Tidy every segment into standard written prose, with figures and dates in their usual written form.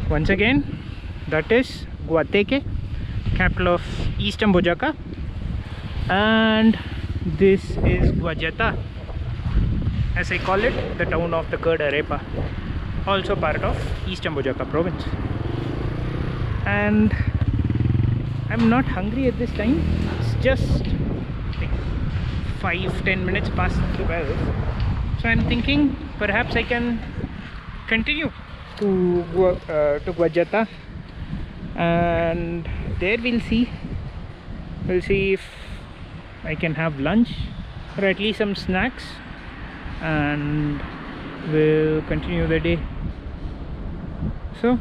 once again, that is Guateque, capital of Eastern Boyacá, and this is Guayatá, as I call it, the town of the curd arepa, also part of Eastern Boyacá province. And I'm not hungry at this time. It's just like 5-10 minutes past 12, so I'm thinking perhaps I can continue to Guayatá, and there we'll see if I can have lunch or at least some snacks, and we'll continue the day. So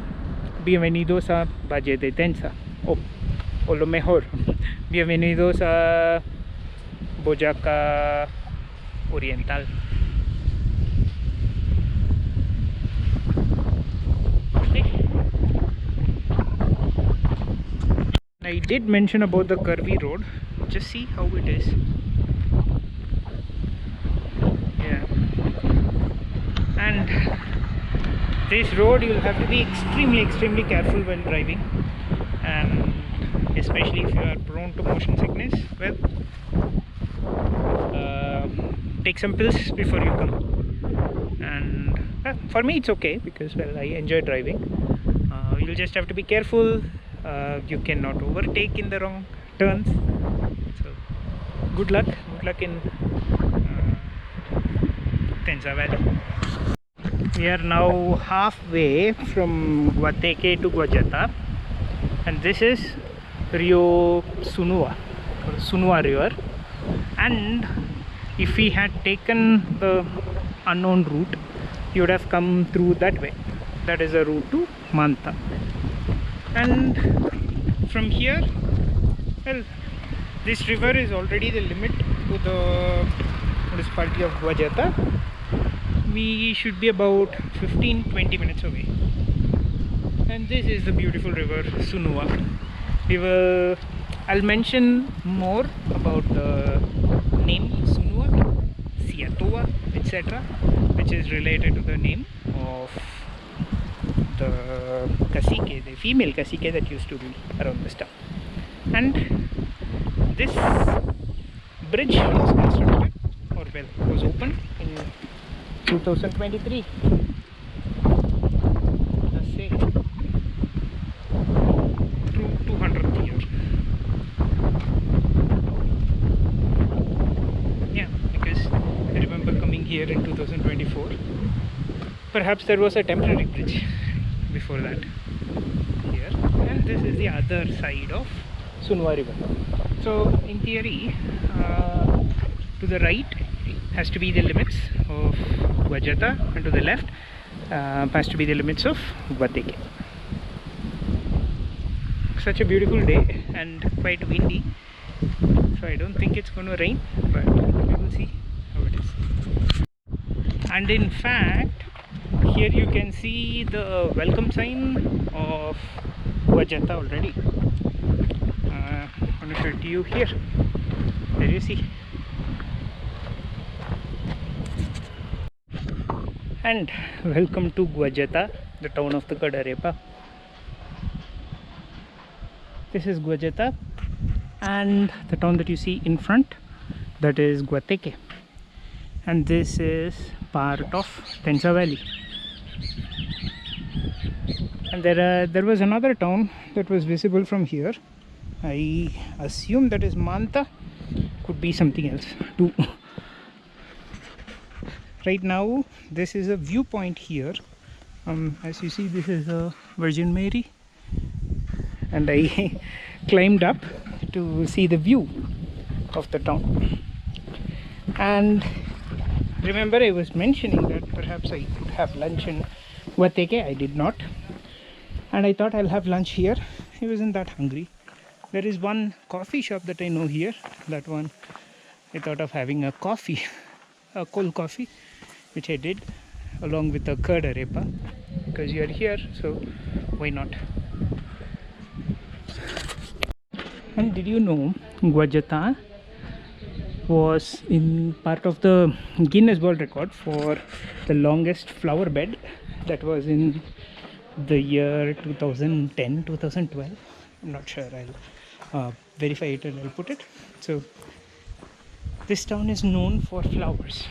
bienvenidos a Valle de Tenza, o lo mejor, bienvenidos a Boyacá Oriental. I did mention about the curvy road. Just see how it is. Yeah, and this road you'll have to be extremely careful when driving, and especially if you are prone to motion sickness. Well, take some pills before you come. And for me it's okay, because well, I enjoy driving. You'll just have to be careful. You cannot overtake in the wrong turns. So good luck in Tenza Valley. We are now halfway from Guateque to Guayatá, and this is Rio Sunua, or Sunua River. And if we had taken the unknown route, you would have come through that way. That is the route to Marta. And from here, well, this river is already the limit to the municipality of Guayatá. We should be about 15-20 minutes away, and this is the beautiful river Sunua. I'll mention more about the name Sunua, Siatoa, etc., which is related to the name of the cacique, the female cacique that used to rule around this town. And this bridge was constructed, or well, was opened in 2023. Let's say through 200th year. Yeah, because I remember coming here in 2024. Perhaps there was a temporary bridge before that here, and this is the other side of Sunua River. So in theory, to the right has to be the limits of Guayatá, and to the left has to be the limits of Guateque. Such a beautiful day and quite windy, so I don't think it's going to rain, but we will see how it is. And in fact, here you can see the welcome sign of Guayatá already. I'm going to show it to you here. There you see. And welcome to Guayatá, the town of the curd arepa. This is Guayatá, and the town that you see in front, that is Guateque, and this is part of Tenza Valley. And there was another town that was visible from here. I assume that is Marta, could be something else too. Right now this is a viewpoint here. As you see, this is a Virgin Mary, and I climbed up to see the view of the town. And remember, I was mentioning that perhaps I could have lunch in Guateque. I did not, and I thought I'll have lunch here. I wasn't that hungry. There is one coffee shop that I know here. That one I thought of having a coffee, a cold coffee, which I did along with the curd arepa, because you are here, so why not? And did you know Guayatá was in part of the Guinness World Record for the longest flower bed that was in the year 2010, 2012. I'm not sure. I'll verify it and I'll put it. So this town is known for flowers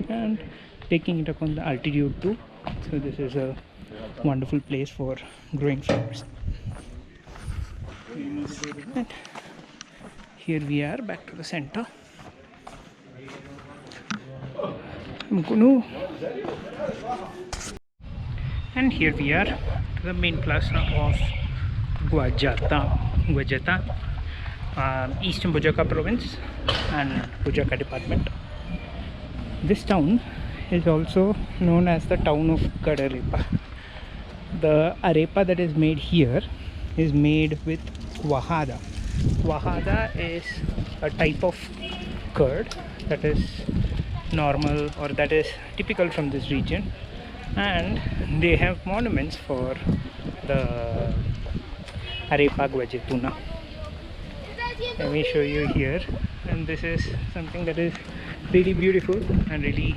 and taking it upon the altitude too. So this is a wonderful place for growing flowers. And here we are back to the center. And here we are to the main plaza of Guayatá, Eastern Boyacá province and Boyacá department. This town is also known as the town of arepa. The arepa that is made here is made with cuajada. Cuajada is a type of curd that is normal or that is typical from this region, and they have monuments for the arepa guayatuna. Let me show you here, and this is something that is really beautiful and really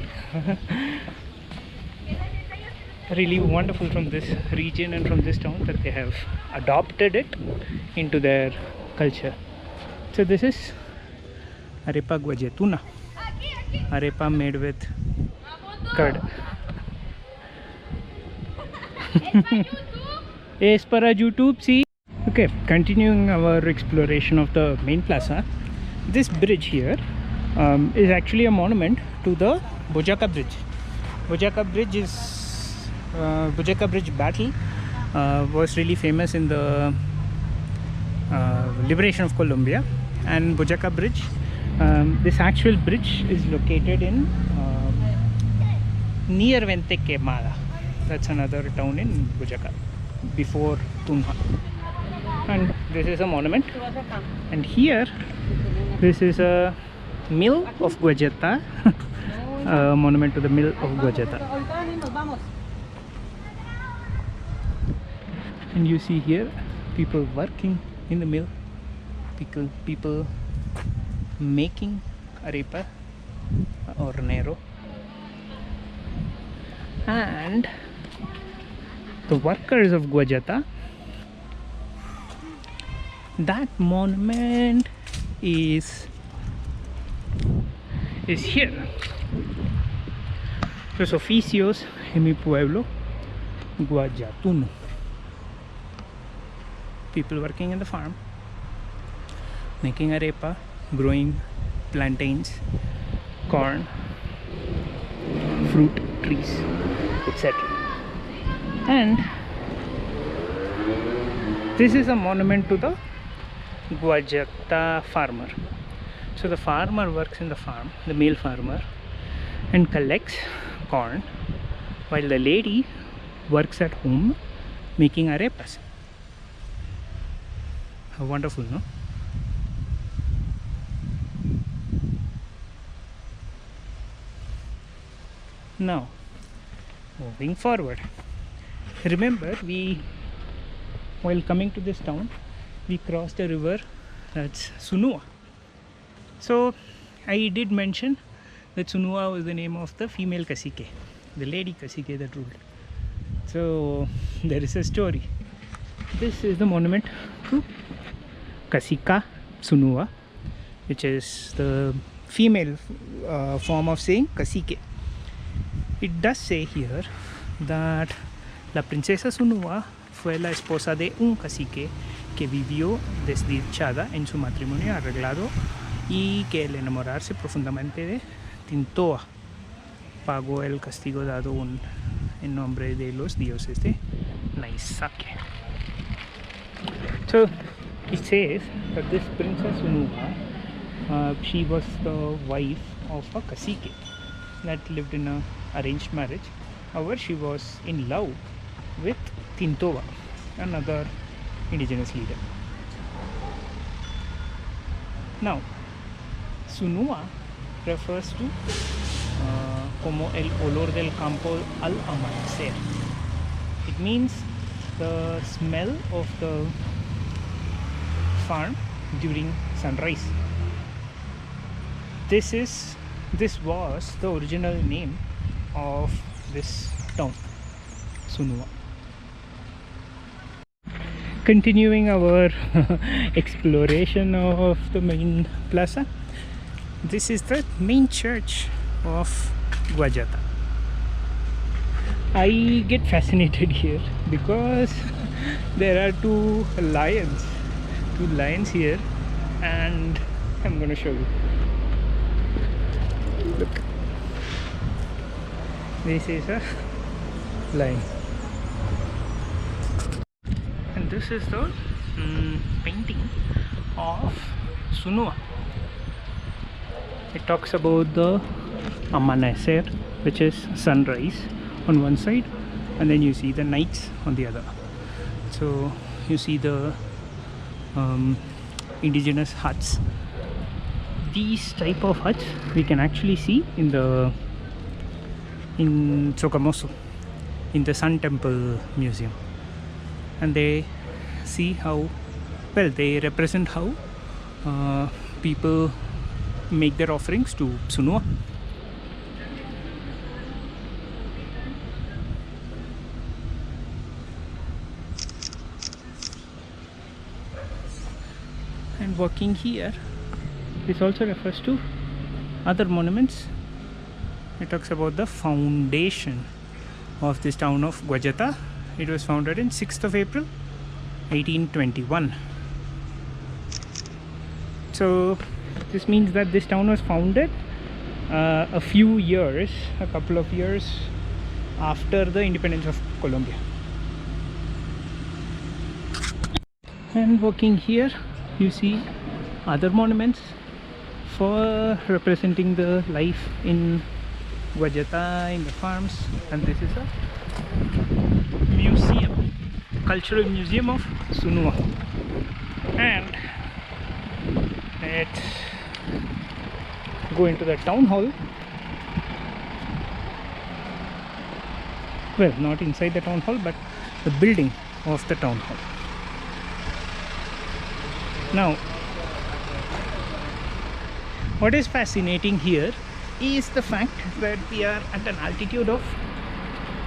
really wonderful from this region and from this town, that they have adopted it into their culture. So this is arepa guayatuna, arepa made with curd. Es para YouTube, see. Okay, continuing our exploration of the main plaza. This bridge here is actually a monument to the Boyacá Bridge. Boyacá Bridge is Boyacá Bridge battle was really famous in the liberation of Colombia. And Boyacá Bridge, this actual bridge is located in near Vente Quemada. That's another town in Boyacá before Tunja. And this is a monument. And here, this is a mill of Guayatá, a monument to the mill of Guayatá. And you see here people working in the mill, people making arepa or hornero, and the workers of Guayatá. That monument is here. Los oficios en mi pueblo guayatuno. People working in the farm, making arepa, growing plantains, corn, fruit trees, etc. And this is a monument to the Guayatá farmer. So the farmer works in the farm, the male farmer, and collects corn, while the lady works at home making arepas. How wonderful, no? Now, moving forward. Remember, while coming to this town, we crossed a river, that's Sunua. So I did mention that Sunua was the name of the female cacique, the lady cacique that ruled. So there is a story. This is the monument to Cacica Sunua, which is the female form of saying cacique. It does say here that la princesa Sunua fue la esposa de un cacique que vivió desdichada en su matrimonio arreglado y que al enamorarse profundamente de Tintoa pagó el castigo dado en nombre de los dioses de Naisake. So it says that this princess Sunua, she was the wife of a cacique that lived in a arranged marriage. However, she was in love with Tintoa, another indigenous leader. Now, Sunua refers to como el olor del campo al amanecer. It means the smell of the farm during sunrise. This was the original name of this town, Sunua. continuing our exploration of the main plaza. This is the main church of Guayatá. I get fascinated here because there are two lions here, and I'm gonna show you. Look, this is a lion, and this is the painting of Sunua. It talks about the amanecer, which is sunrise on one side, and then you see the nights on the other. So you see the indigenous huts. These type of huts we can actually see in Sogamoso, in the Sun Temple Museum, and they see how well they represent how people make their offerings to Sunua. And walking here, this also refers to other monuments. It talks about the foundation of this town of Guayatá. It was founded in 6th of April 1821. So this means that this town was founded a couple of years after the independence of Colombia. And walking here, you see other monuments for representing the life in Guayatá, in the farms. And this is a museum, cultural museum of Sunua. And let's go into the town hall. Well, not inside the town hall, but the building of the town hall. Now, what is fascinating here is the fact that we are at an altitude of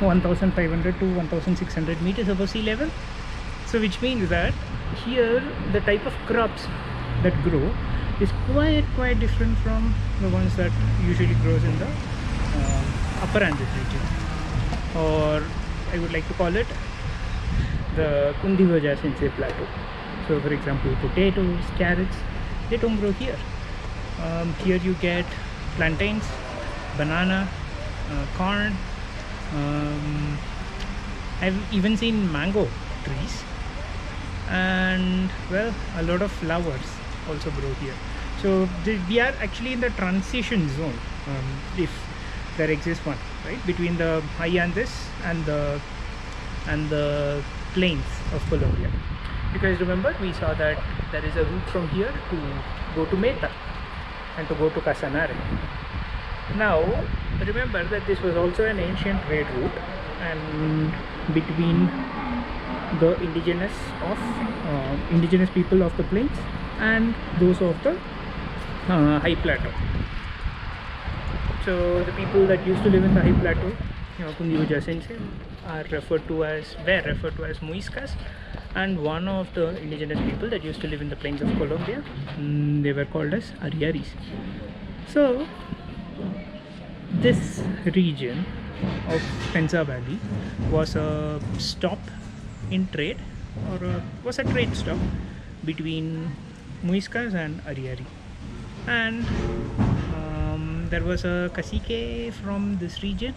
1500 to 1600 meters above sea level. So which means that here the type of crops that grow is quite different from the ones that usually grows in the upper Andes region, or I would like to call it the Cundinamarca plateau. So for example, potatoes, carrots, they don't grow here. Here you get plantains, banana, corn. I've even seen mango trees, and well, a lot of flowers also grow here. So we are actually in the transition zone, if there exists one, right, between the high Andes and the plains of Colombia. Because remember, we saw that there is a route from here to go to Meta and to go to Casanare. Now remember that this was also an ancient trade route, and between the indigenous people of the plains and those of the high plateau. So the people that used to live in the high plateau, Cundinamarca, were referred to as Muiscas, and one of the indigenous people that used to live in the plains of Colombia, they were called as Ariaris. So this region of Tenza Valley was a stop in trade, or was a trade stop between Muiscas and Ariari. And there was a cacique from this region,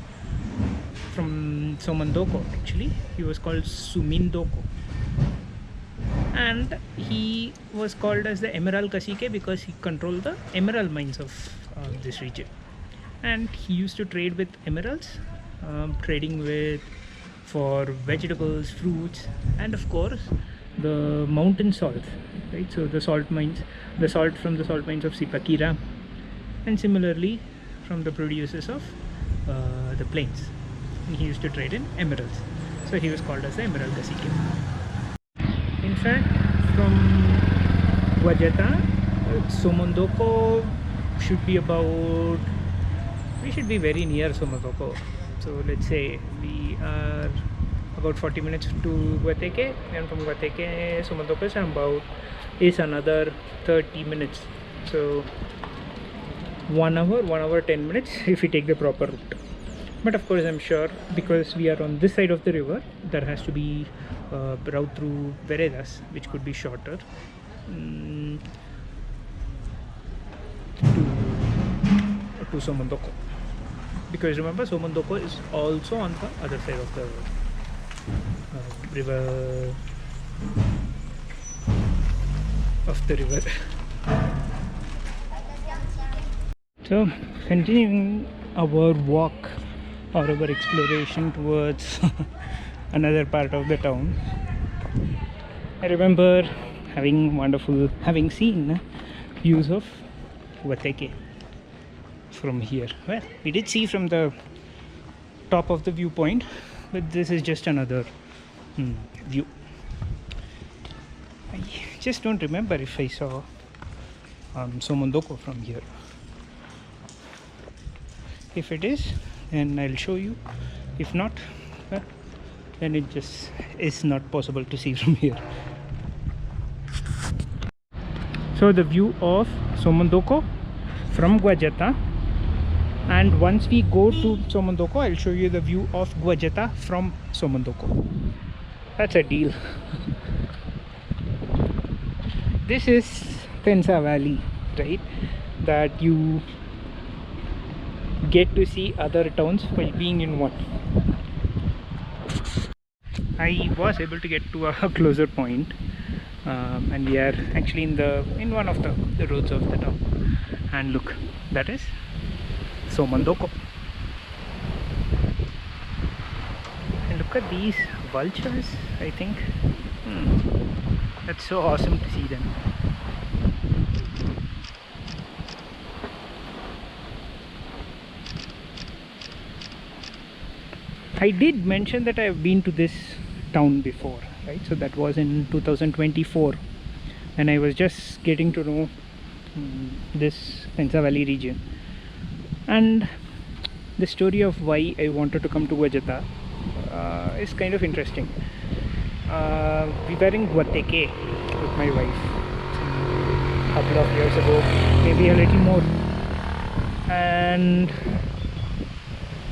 from Somandoko actually. He was called Sumindoko, and he was called as the Emerald Cacique because he controlled the emerald mines of this region. And he used to trade with emeralds, trading with for vegetables, fruits, and of course the mountain salt, right? So the salt mines, the salt from the salt mines of Zipaquirá, and similarly from the producers of the plains. And he used to trade in emeralds, so he was called as the Emerald Cacique. In fact, from Guayatá, Somandoko should be about, we should be very near Somandoko. So let's say we are about 40 minutes to Guateque, and from Guateque Somondoko is another 30 minutes. So 1 hour 10 minutes if we take the proper route. But of course I'm sure, because we are on this side of the river, there has to be a route through Veredas which could be shorter to Somondoko, because remember Somondoko is also on the other side of the river So continuing our walk or our exploration towards another part of the town, I remember having seen views of Guateque from here. Well, we did see from the top of the viewpoint, but this is just another view. I just don't remember if I saw Somondoko from here. If it is, then I'll show you. If not, well, then it just is not possible to see from here. So the view of Somondoko from Guayatá, and once we go to Somondoko, I'll show you the view of Guayatá from Somondoko. That's a deal. This is Tenza Valley, right? That you get to see other towns while being in one. I was able to get to a closer point, and we are actually in one of the roads of the town. And look, that is Somondoko. And look at these vultures, I think. That's so awesome to see them. I did mention that I have been to this town before, right? So that was in 2024, and I was just getting to know this Tenza Valley region. And the story of why I wanted to come to Guayatá is kind of interesting. We were in Guateque with my wife a couple of years ago, maybe a little more, and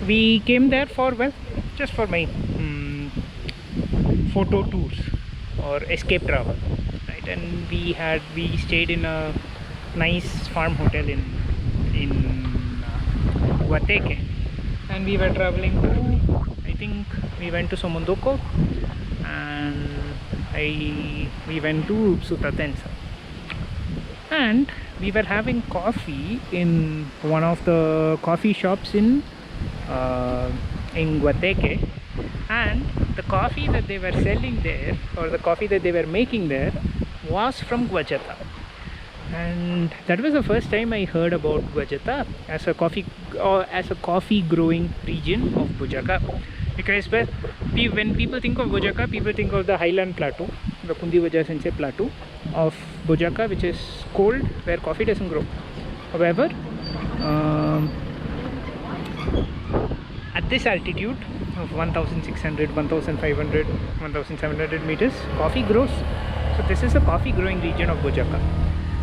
we came there for, well, just for my photo tours or escape travel, right? And we stayed in a nice farm hotel in Guateque, and we were traveling to, I think we went to Somondoko, and we went to Tenza, and we were having coffee in one of the coffee shops in Guateque, and the coffee that they were selling there, or the coffee that they were making there, was from Guayatá. And that was the first time I heard about Guayatá as a coffee growing region of Boyacá. Because, well, when people think of Boyacá, people think of the highland plateau, the Cundinamarca plateau of Boyacá, which is cold, where coffee doesn't grow. However, at this altitude of 1600, 1500, 1700 meters, coffee grows. So this is a coffee growing region of Boyacá.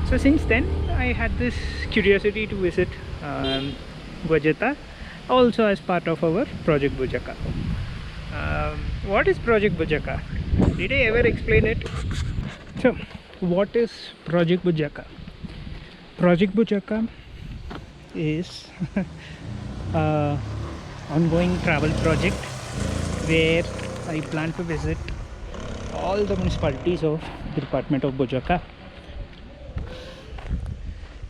So since then I had this curiosity to visit Guayatá, also as part of our Project Boyacá. What is Project Boyacá? Did I ever explain it? So what is Project Boyacá? Project Boyacá is ongoing travel project where I plan to visit all the municipalities of the department of Boyacá.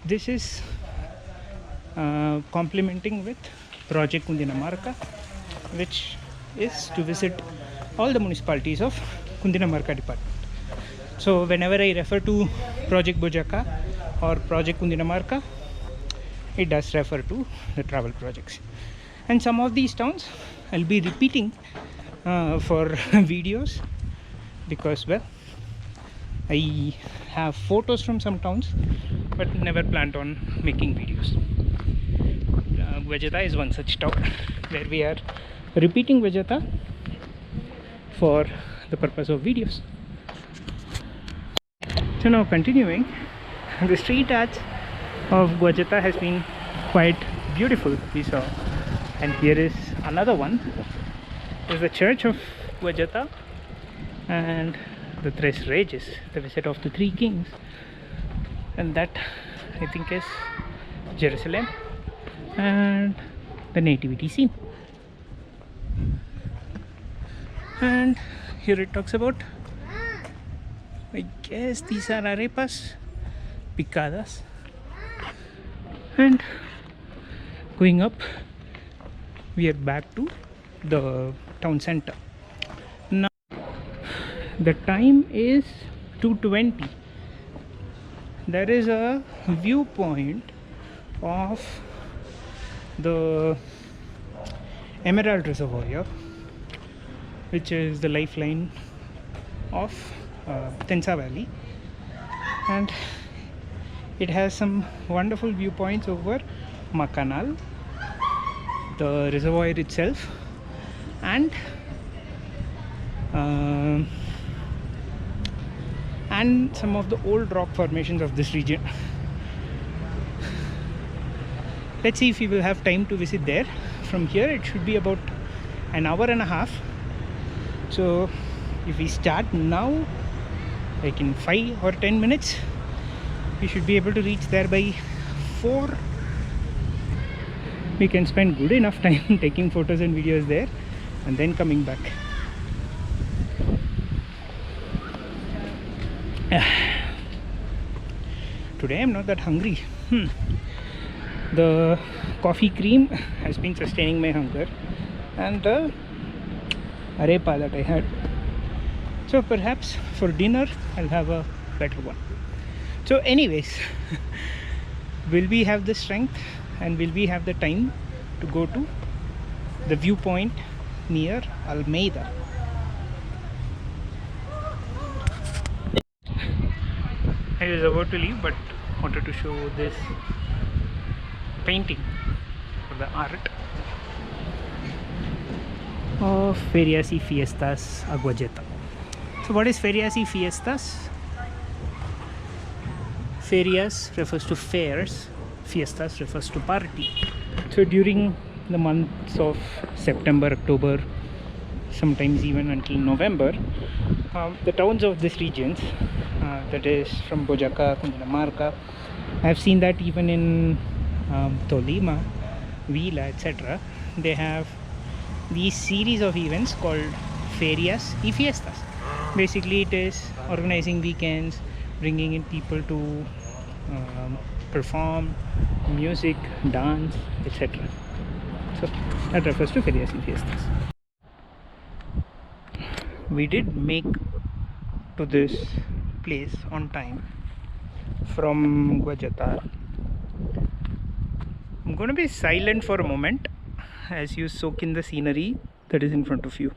This is complementing with Project Cundinamarca, which is to visit all the municipalities of Cundinamarca department. So whenever I refer to Project Boyacá or Project Cundinamarca, it does refer to the travel projects. And some of these towns I'll be repeating for videos, because, well, I have photos from some towns but never planned on making videos. Guayatá is one such town where we are repeating Guayatá for the purpose of videos. So now continuing, the street art of Guayatá has been quite beautiful, we saw, and here is another one. There's the church of Guayatá and the Tres Reyes, the visit of the three kings, and that I think is Jerusalem, and the nativity scene. And here it talks about, I guess these are arepas picadas. And going up, we are back to the town center. Now the time is 2:20. There is a viewpoint of the Emerald Reservoir, which is the lifeline of Tenza Valley, and it has some wonderful viewpoints over Macanal, the reservoir itself, and some of the old rock formations of this region. Let's see if we will have time to visit there. From here it should be about an hour and a half. So if we start now, like in 5 or 10 minutes, we should be able to reach there by 4. We can spend good enough time taking photos and videos there and then coming back. Today I'm not that hungry. The coffee cream has been sustaining my hunger, and the arepa that I had. So perhaps for dinner I'll have a better one. So anyways, will we have the strength and will we have the time to go to the viewpoint near Almeida? I was about to leave, but wanted to show this painting for the art of Ferias y Fiestas a Guayatá. So what is Ferias y Fiestas? Ferias refers to fairs, Fiestas refers to party. So during the months of September, October, sometimes even until November, the towns of these regions, that is from Boyacá, Cundinamarca, I have seen that even in Tolima, Vila, etc., they have these series of events called Ferias y Fiestas. Basically it is organizing weekends, bringing in people to perform music, dance, etc. So that refers to Ferias y Fiestas. We did make to this place on time from Guayatá. I'm going to be silent for a moment as you soak in the scenery that is in front of you.